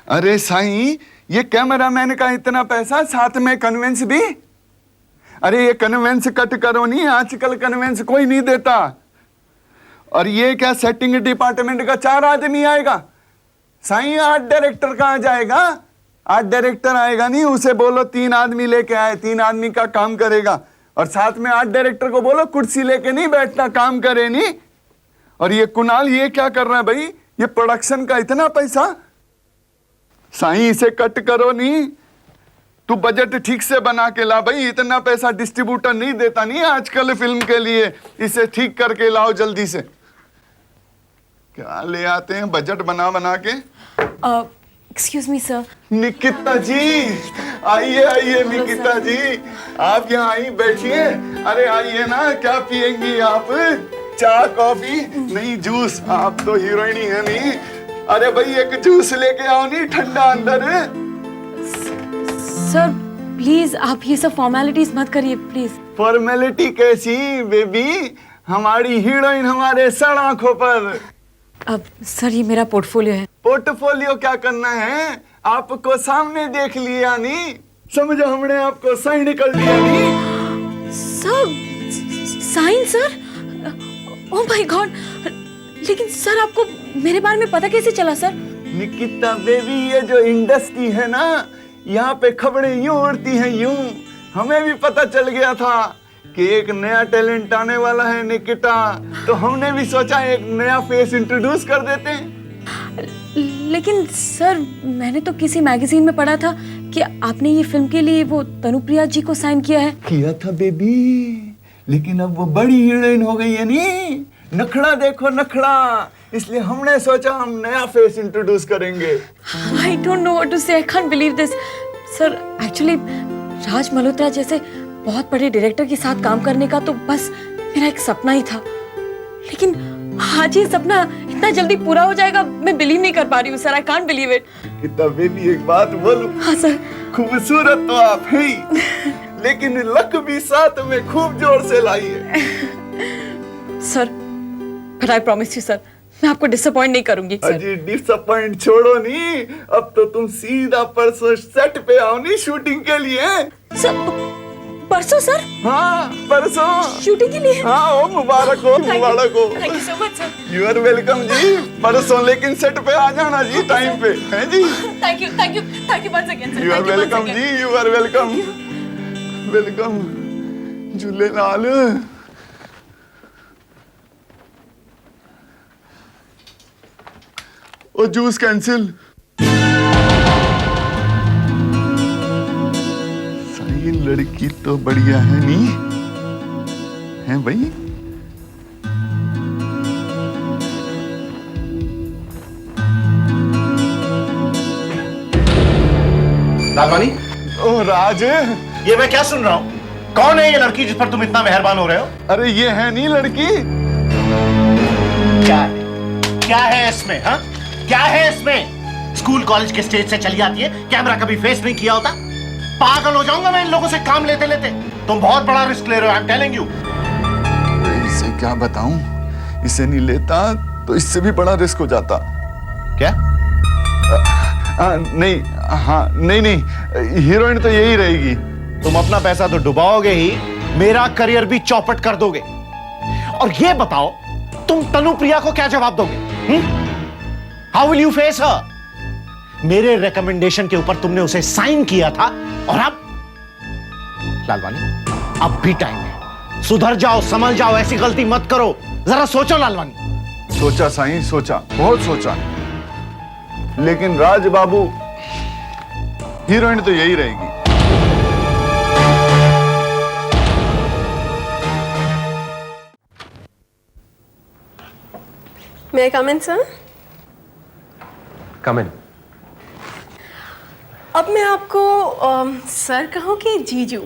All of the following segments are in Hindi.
अरे साईं, ये कैमरामैन का इतना पैसा, साथ में कन्वेंस भी। अरे ये कन्वेंस कट करो नहीं, आजकल कन्वेंस कोई नहीं देता। और ये क्या सेटिंग डिपार्टमेंट का 4 आदमी आएगा साईं, आर्ट डायरेक्टर कहाँ जाएगा? आर्ट डायरेक्टर आएगा नहीं, उसे बोलो 3 आदमी लेके आए, 3 आदमी का काम करेगा। और साथ में आर्ट डायरेक्टर को बोलो कुर्सी लेके नहीं बैठना, काम करे नहीं। और ये कुणाल ये क्या कर रहा है भाई? ये प्रोडक्शन का इतना पैसा साईं, इसे कट करो नहीं। तू बजट ठीक से बना के ला भाई, इतना पैसा डिस्ट्रीब्यूटर नहीं देता नहीं आजकल फिल्म के लिए। इसे ठीक करके लाओ जल्दी से। क्या ले आते हैं बजट बना बना के। Excuse me sir. Nikita ji, आइए आइए निकिता जी, आप यहाँ आई बैठिए। अरे आइए ना, क्या पियेंगी आप? चाय कॉफी? नहीं जूस, आप तो हीरोइन ही है नहीं। अरे भाई एक जूस लेके आओ नहीं, ठंडा अंदर। सर प्लीज आप ये सब फॉर्मेलिटीज मत करिए प्लीज। फॉर्मेलिटी कैसी बेबी? हमारी हीरोइन हमारे सड़ आंखों पर। अब सर ये मेरा पोर्टफोलियो है। पोर्टफोलियो क्या करना है? आपको सामने देख लिया नहीं, समझो हमने आपको साइन कर दिया नहीं। Sir sign sir? Oh my god, लेकिन सर आपको मेरे बारे में पता कैसे चला सर? निकिता बेबी, ये जो इंडस्ट्री है ना, यहाँ पे खबरें यूं उड़ती हैं यूं। हमें भी पता चल गया था कि एक नया टैलेंट आने वाला है निकिता, तो हमने भी सोचा एक नया फेस इंट्रोड्यूस कर देते हैं। लेकिन सर मैंने तो किसी मैगजीन में पढ़ा था कि आपने ये फिल्म के लिए वो तनुप्रिया जी को साइन किया है। किया था बेबी, लेकिन अब वो बड़ी हीरोइन हो गई है नी। नखड़ा देखो नखड़ा, इसलिए हमने सोचा हम नया फेस इंट्रोड्यूस करेंगे। I don't know what to say, I can't believe this. Sir actually Raj Malhotra जैसे बहुत बड़े डायरेक्टर के साथ काम करने का तो बस मेरा एक सपना ही था, लेकिन आज ये सपना इतना जल्दी पूरा हो जाएगा मैं बिलीव नहीं कर पा रही हूँ sir. I can't believe it. कितना बेबी एक बात बोलूं? हाँ सर। खूबसूरत तो आप है ही, लेकिन लक भी साथ में खूब जोर से लाई है। Sir but I promise you sir, मैं आपको डिसअपॉइंट नहीं करूंगी सर। अजी डिसअपॉइंट छोड़ो नहीं, अब तो तुम सीधा परसों सेट पे आओ नहीं शूटिंग के लिए। सर परसों सर? हाँ परसों शूटिंग के लिए? हाँ ओ मुबारक हो मुबारक हो। Thank you so much sir. You are welcome ji, परसों लेकिन सेट पे आ जाना जी टाइम पे, हैं जी? Thank you once again sir. You are welcome जी, you are welcome. Welcome Jhulelal. Oh juice cancel. सही लड़की तो बढ़िया है नी, है भाई? लालवानी, ओ राज, ये मैं क्या सुन रहा हूँ? कौन है ये लड़की जिस पर तुम इतना मेहरबान हो रहे हो? अरे ये है नी लड़की। क्या है? क्या है इसमें? हाँ, क्या है इसमें? स्कूल कॉलेज के स्टेज से चली आती है, कैमरा कभी फेस नहीं किया होता। पागल हो जाऊंगा मैं इन लोगों से काम लेते लेते। तुम बहुत बड़ा रिस्क ले रहे हो, आई एम टेलिंग यू। इसे क्या बताऊं, इसे नहीं लेता तो इससे भी बड़ा रिस्क हो जाता। क्या? नहीं, हाँ नहीं, हीरोइन तो यही रहेगी। तुम अपना पैसा तो डुबाओगे ही, मेरा करियर भी चौपट कर दोगे। और ये बताओ, तुम तनुप्रिया को क्या जवाब दोगे? How will you face her? मेरे रिकमेंडेशन के ऊपर तुमने उसे साइन किया था, और अब? लालवानी, अब भी टाइम है, सुधर जाओ, समझ जाओ, ऐसी गलती मत करो। जरा सोचो लालवानी। सोचा साईं, सोचा, बहुत सोचा, लेकिन राज बाबू हीरोइन तो यही रहेगी। May I come in, sir? Come in. अब मैं आपको सर कहूँ कि जीजू?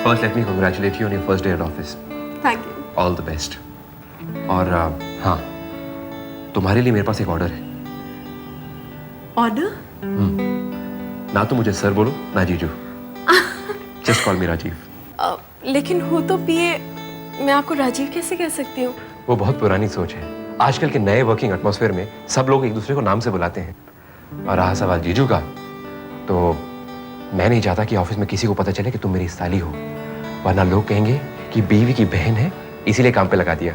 First, let me congratulate you on your first day at office. Thank you. All the best. और हाँ, तुम्हारे लिए मेरे पास एक ऑर्डर है। ऑर्डर? ना तो मुझे सर बोलो, ना जीजू। Just call me Rajiv. लेकिन हो तो पिए, मैं आपको राजीव कैसे कह सकती हूँ? वो बहुत पुरानी सोच है। आजकल के नए वर्किंग एटमॉस्फेयर में सब लोग एक दूसरे को नाम से बुलाते हैं। और रहा सवाल जीजू का, तो मैं नहीं चाहता कि ऑफिस में किसी को पता चले कि तुम मेरी साली हो, वरना लोग कहेंगे कि बीवी की बहन है इसीलिए काम पे लगा दिया।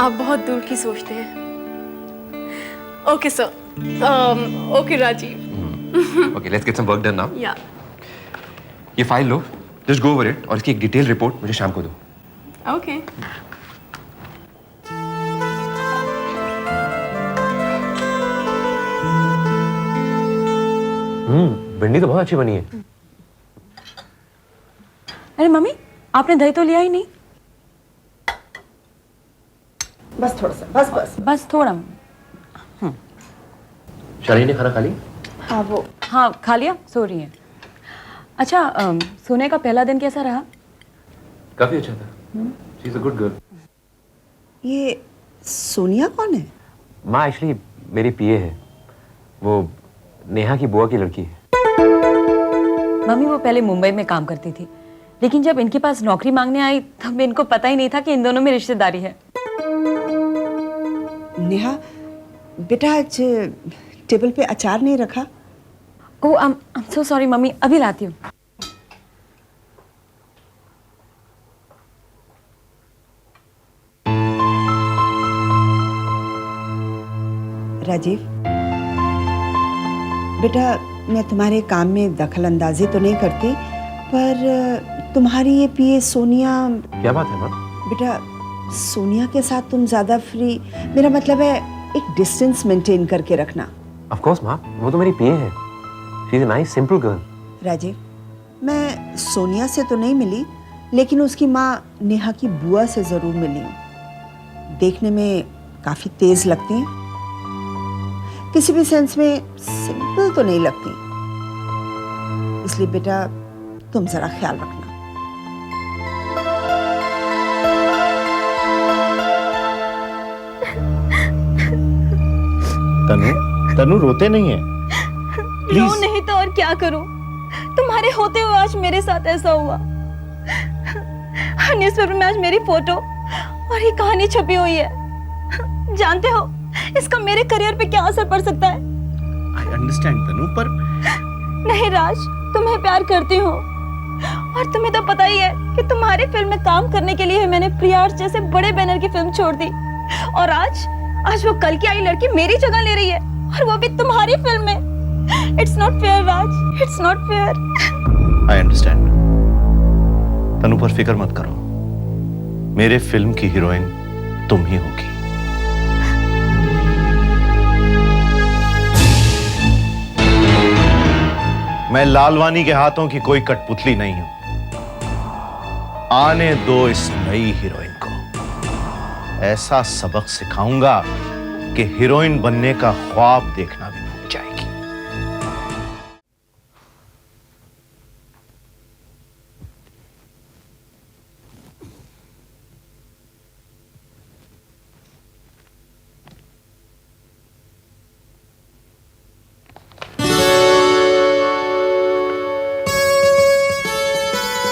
आप बहुत दूर की सोचते हैं। Okay sir, okay Rajiv. Okay, let's get some work done now. या ये फाइल लो, जस्ट गो ओवर इट और इसकी एक डिटेल रिपोर्ट मुझे शाम को दो। ओके। भिंडी तो बहुत अच्छी बनी है। अरे मम्मी, आपने दही तो लिया ही नहीं। बस थोड़ा सा, बस बस। बस थोड़ा। शालिनी ने खाना खा ली? हाँ वो हाँ, खा लिया, सो रही है। अच्छा, सोने का पहला दिन कैसा रहा? काफी अच्छा था। She is a good girl. ये सोनिया कौन है? माँ एक्चुअली मेरी पीए है, वो नेहा की बुआ की लड़की है। मम्मी वो पहले मुंबई में काम करती थी, लेकिन जब इनके पास नौकरी मांगने आई तब इनको पता ही नहीं था कि इन दोनों में रिश्तेदारी है। नेहा बेटा, आज टेबल पे अचार नहीं रखा? Oh, I am so sorry mummy, अभी लाती हूँ। राजीव बेटा, मैं तुम्हारे काम में दखल अंदाजी तो नहीं करती, पर तुम्हारी ये पीए सोनिया, क्या बात है माँ? बेटा सोनिया के साथ तुम ज्यादा फ्री, मेरा मतलब है एक डिस्टेंस मेंटेन करके रखना। ऑफ कोर्स माँ, वो तो मेरी पीए है। She is a nice simple girl. Rajiv, मैं सोनिया से तो नहीं मिली, लेकिन उसकी माँ नेहा की बुआ से जरूर मिली हूँ। देखने में काफी तेज लगती हैं, किसी भी सेंस में सिंपल तो नहीं लगती, इसलिए बेटा तुम जरा ख्याल रखना। तनु रोते नहीं है, रो प्लीज। नहीं तो और क्या करूं? तुम्हारे होते हुए आज मेरे साथ ऐसा हुआ। न्यूज़पेपर में आज मेरी फोटो और ये कहानी छपी हुई है। जानते हो इसका मेरे करियर पे क्या असर पड़ सकता है? आई अंडरस्टैंड तनु, पर नहीं राज, तुम्हें प्यार करती हूँ और तुम्हें तो पता ही है कि तुम्हारी फिल्म में काम करने के लिए मैंने प्रियार्स जैसे बड़े बैनर की फिल्म छोड़ दी, और आज वो कल की आई लड़की मेरी जगह ले रही है, और वो भी तुम्हारी फिल्म में। It's not fair Raj, it's not fair. I understand Tanu, पर फिक्र मत करो, मेरे फिल्म की हीरोइन तुम ही होगी। मैं लालवानी के हाथों की कोई कठपुतली नहीं हूं। आने दो इस नई हीरोइन को, ऐसा सबक सिखाऊंगा कि हीरोइन बनने का ख्वाब देखना भी भूल जाएगी।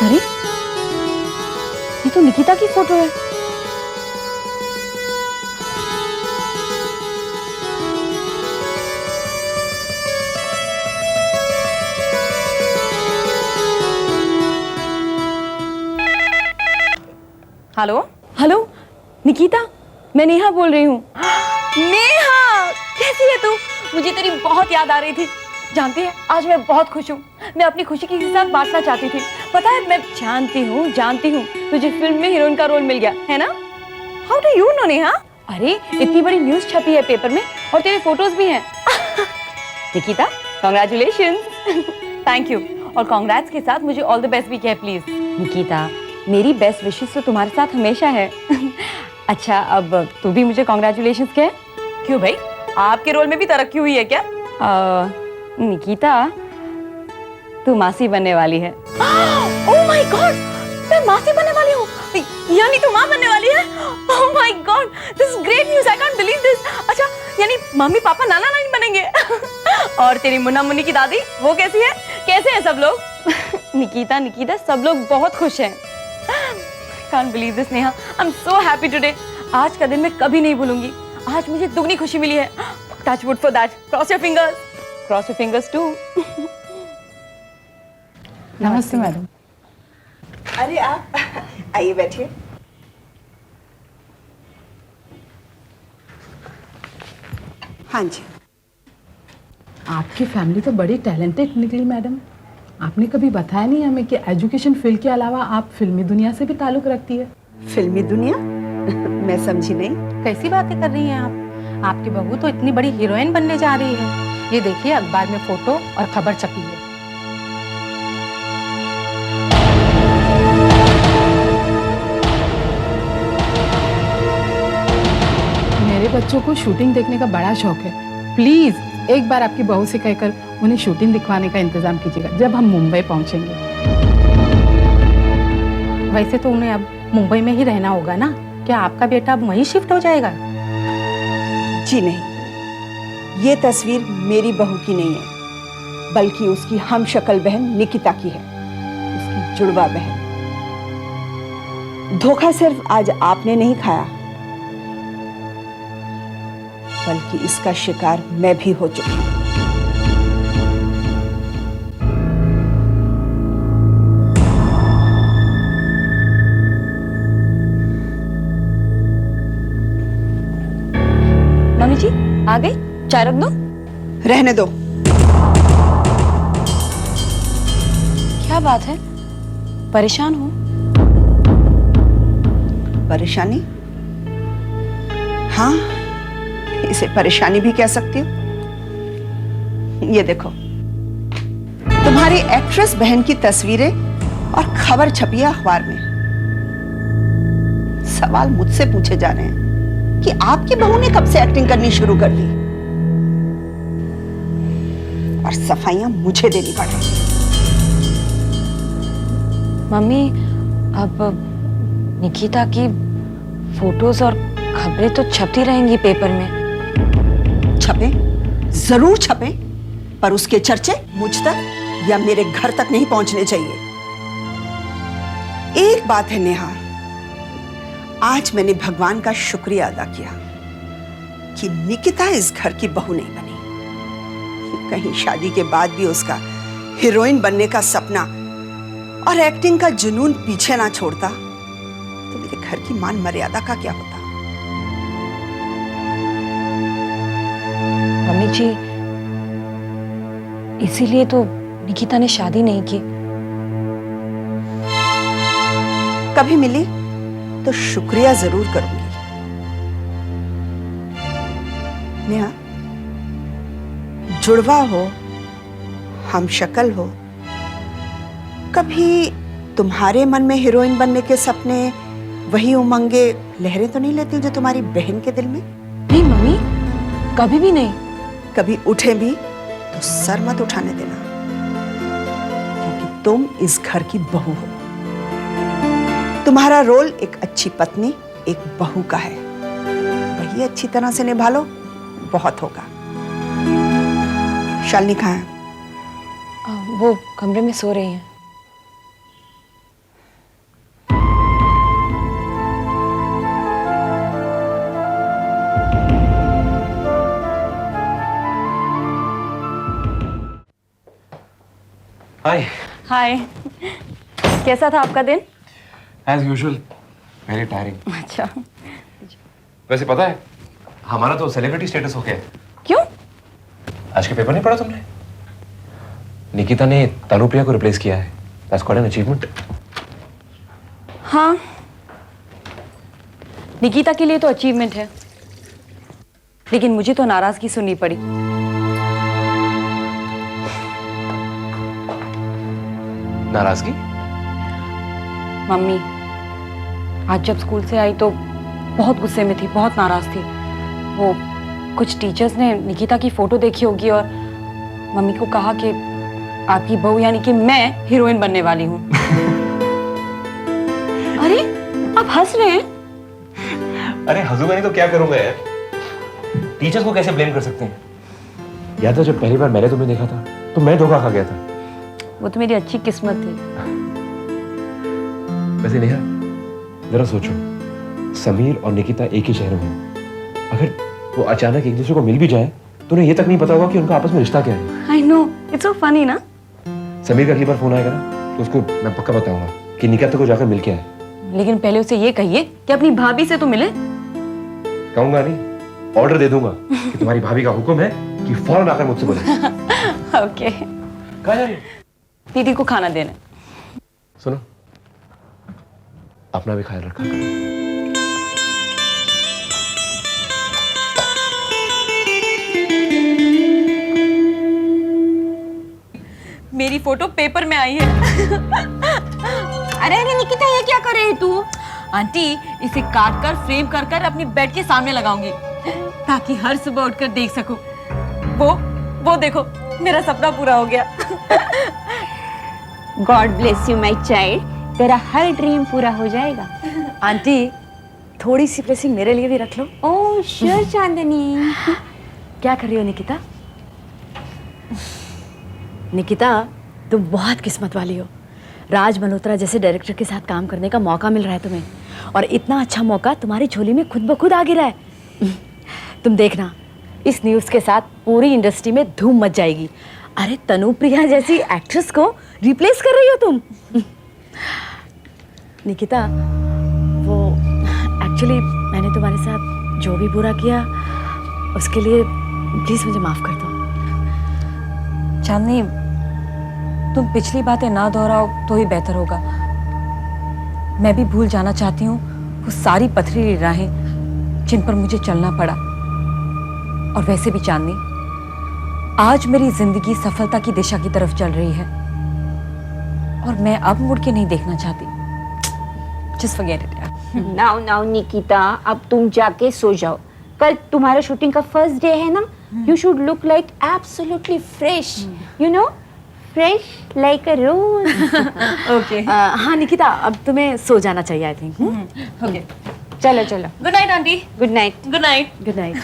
अरे ये तो निकिता की फोटो है। हेलो हेलो निकिता, मैं नेहा बोल रही हूँ। नेहा, कैसी है तू? मुझे तेरी बहुत याद आ रही थी। जानती है आज मैं बहुत खुश हूँ। मैं अपनी खुशी किसी के साथ बांटना चाहती थी। पता है, मैं जानती हूँ तुझे फिल्म में हीरोइन का रोल मिल गया है ना? How do you know Neha? अरे इतनी बड़ी न्यूज छपी है पेपर में और तेरे फोटोज भी हैं। निकिता, कॉन्ग्रेचुलेशंस। थैंक यू, और कॉन्ग्रेट्स के साथ मुझे ऑल द बेस्ट भी कह प्लीज। निकिता, मेरी बेस्ट विशेस तो तुम्हारे साथ हमेशा है। अच्छा, अब तू भी मुझे कॉन्ग्रेचुलेशंस कह। क्यों भाई, आपके रोल में भी तरक्की हुई है क्या? निकिता, तू मासी बनने वाली है। ओह माय गॉड, मैं मासी बनने वाली हूँ, यानी तू माँ बनने वाली है? ओह my God, this is great news, I can't believe this. अच्छा, यानी मम्मी पापा नाना नानी बनेंगे। और तेरी मुन्ना मुन्नी की दादी, वो कैसी है? कैसे हैं सब लोग? निकिता, सब लोग बहुत खुश हैं। Can't believe this Neha, I am so happy today. आज का दिन मैं कभी नहीं भूलूंगी। आज मुझे दुगनी खुशी मिली है। Touch wood for that. Cross your fingers. Cross your fingers too. नमस्ते मैडम. अरे आप आइए बैठिए. हाँ जी. आपकी फैमिली तो बड़ी टैलेंटेड निकली मैडम. आपने कभी बताया नहीं हमें कि एजुकेशन फील्ड के अलावा आप फिल्मी दुनिया से भी ताल्लुक रखती है. फिल्मी दुनिया? मैं समझी नहीं. कैसी बातें कर रही हैं आप? आपकी बहू तो इतनी बड़ी हीरोइन बनने जा रही है. ये देखिए अखबार में फोटो और खबर छपी है. मेरे बच्चों को शूटिंग देखने का बड़ा शौक है. प्लीज एक बार आपकी बहू से कहकर उन्हें शूटिंग दिखवाने का इंतजाम कीजिएगा जब हम मुंबई पहुंचेंगे. वैसे तो उन्हें अब मुंबई में ही रहना होगा ना. क्या आपका बेटा अब वहीं शिफ्ट हो जाएगा? जी नहीं, ये तस्वीर मेरी बहू की नहीं है, बल्कि उसकी हमशक्ल बहन निकिता की है, उसकी जुड़वा बहन. धोखा सिर्फ आज आपने नहीं खाया, बल्कि इसका शिकार मैं भी हो चुकी हूं. मम्मी जी आ गई. चाय रख दो. रहने दो. क्या बात है, परेशान हो? परेशानी? हाँ, इसे परेशानी भी कह सकती हो. ये देखो, तुम्हारी एक्ट्रेस बहन की तस्वीरें और खबर छपी है अखबार में. सवाल मुझसे पूछे जा रहे हैं कि आपकी बहू ने कब से एक्टिंग करनी शुरू कर दी, और सफाइयां मुझे देनी पड़ रही. मम्मी, अब निकिता की फोटोज और खबरें तो छपती रहेंगी पेपर में. छपे, जरूर छपे, पर उसके चर्चे मुझ तक या मेरे घर तक नहीं पहुंचने चाहिए. एक बात है नेहा, आज मैंने भगवान का शुक्रिया अदा किया कि निकिता इस घर की बहू नहीं बनी. कहीं शादी के बाद भी उसका हीरोइन बनने का सपना और एक्टिंग का जुनून पीछे ना छोड़ता तो मेरे घर की मान मर्यादा का क्या होता. मम्मी जी, इसीलिए तो निकिता ने शादी नहीं की. कभी मिली तो शुक्रिया जरूर करूंगी. नेहा, जुड़वा हो, हमशक्ल हो, कभी तुम्हारे मन में हीरोइन बनने के सपने, वही उमंगे लहरें तो नहीं लेती जो तुम्हारी बहन के दिल में? नहीं मम्मी, कभी भी नहीं. कभी उठे भी तो सर मत उठाने देना, क्योंकि तुम इस घर की बहू हो. तुम्हारा रोल एक अच्छी पत्नी, एक बहू का है. वही अच्छी तरह से निभा लो, बहुत होगा. शालिनी कहाँ है? वो कमरे में सो रही हैं. हाय. हाय. कैसा था आपका दिन? As usual, very tiring. अच्छा. वैसे पता है, हमारा तो सेलिब्रिटी स्टेटस हो गया है. क्यों? आज के पेपर नहीं पढ़ा तुमने? निकिता ने तनुप्रिया को रिप्लेस किया है. That's quite an achievement. हाँ, निकिता के लिए तो अचीवमेंट है, लेकिन मुझे तो नाराजगी सुननी पड़ी. नाराजगी? मम्मी आज जब स्कूल से आई तो बहुत गुस्से में थी, बहुत नाराज थी. वो कुछ टीचर्स ने निकिता की फोटो देखी होगी और मम्मी को कहा कि आपकी बहू यानी कि मैं हीरोइन बनने वाली हूँ. अरे आप हंस रहे हैं? अरे हंसूंगा नहीं तो क्या करूंगा यार. टीचर्स को कैसे ब्लेम कर सकते हैं? याद है जब पहली बार मैंने तुम्हें देखा था तो मैं धोखा खा गया था. वो तो मेरी अच्छी किस्मत थी. वैसे नेहा, जरा सोचो, समीर और निकिता एक ही शहर में हैं. अगर वो अचानक एक दूसरे को मिल भी जाए तुम्हें ये तक नहीं पता होगा कि उनका आपस में रिश्ता क्या है। I know, it's so funny ना। समीर का अगली बार फोन आएगा ना तो उसको मैं पक्का बताऊंगा कि निकिता को जाकर मिल के आए। लेकिन पहले उसे ये कहिए कि अपनी भाभी से तो मिले। कहूंगा नहीं, ऑर्डर दे दूंगा कि तुम्हारी भाभी का हुक्म है कि फौरन आकर मुझसे बोले। ओके। कहाँ जा रही हो? दीदी को खाना देना। सुनो, अपना भी ख्याल रखा करो। मेरी फोटो पेपर में आई है। अरे अरे निकिता, ये क्या कर रही है तू? आंटी, इसे काट कर फ्रेम कर कर अपनी बेड के सामने लगाऊंगी ताकि हर सुबह उठकर देख सकूं। वो देखो, मेरा सपना पूरा हो गया। God bless you my child, तेरा हर ड्रीम पूरा हो जाएगा। आंटी, थोड़ी सी ब्लेसिंग मेरे लिए भी रख लो। ओह श्योर चांदनी। क्या कर रही हो निकिता? निकिता, तुम बहुत किस्मत वाली हो। राज मल्होत्रा जैसे डायरेक्टर के साथ काम करने का मौका मिल रहा है तुम्हें, और इतना अच्छा मौका तुम्हारी झोली में खुद ब खुद आ गिरा है। तुम देखना, इस न्यूज़ के साथ पूरी इंडस्ट्री में धूम मच जाएगी। अरे तनुप्रिया जैसी एक्ट्रेस को रिप्लेस कर रही हो तुम। निकिता, वो एक्चुअली मैंने तुम्हारे साथ जो भी बुरा किया उसके लिए प्लीज मुझे माफ कर दो। चांदनी, तुम पिछली बातें ना दोहराओ तो ही बेहतर होगा। मैं भी भूल जाना चाहती हूँ वो सारी पथरीली राहें जिन पर मुझे चलना पड़ा। और वैसे भी चांदनी, आज मेरी जिंदगी सफलता की दिशा की तरफ चल रही है और मैं अब मुड़ के नहीं देखना चाहती। जस्ट फॉरगेट इट यार। नाउ निकिता, अब तुम जाके सो जाओ। कल तुम्हारा शूटिंग का फर्स्ट डे है ना। You should look like absolutely fresh, you know, fresh like a rose. Okay. हाँ निकिता, अब तुम्हें सो जाना चाहिए आई थिंक। ओके, चलो चलो, good night aunty. Good night. Good night. Good night.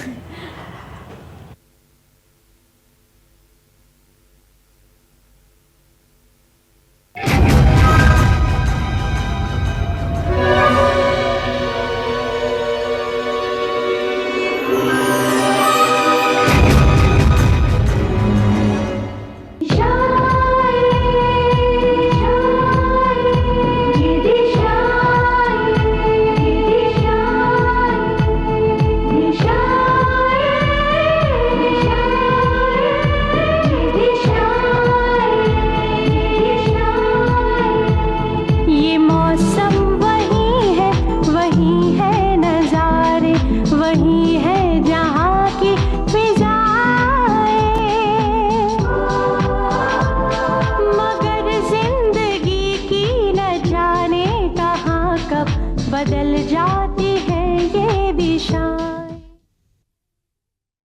बदल जाती है ये दिशा।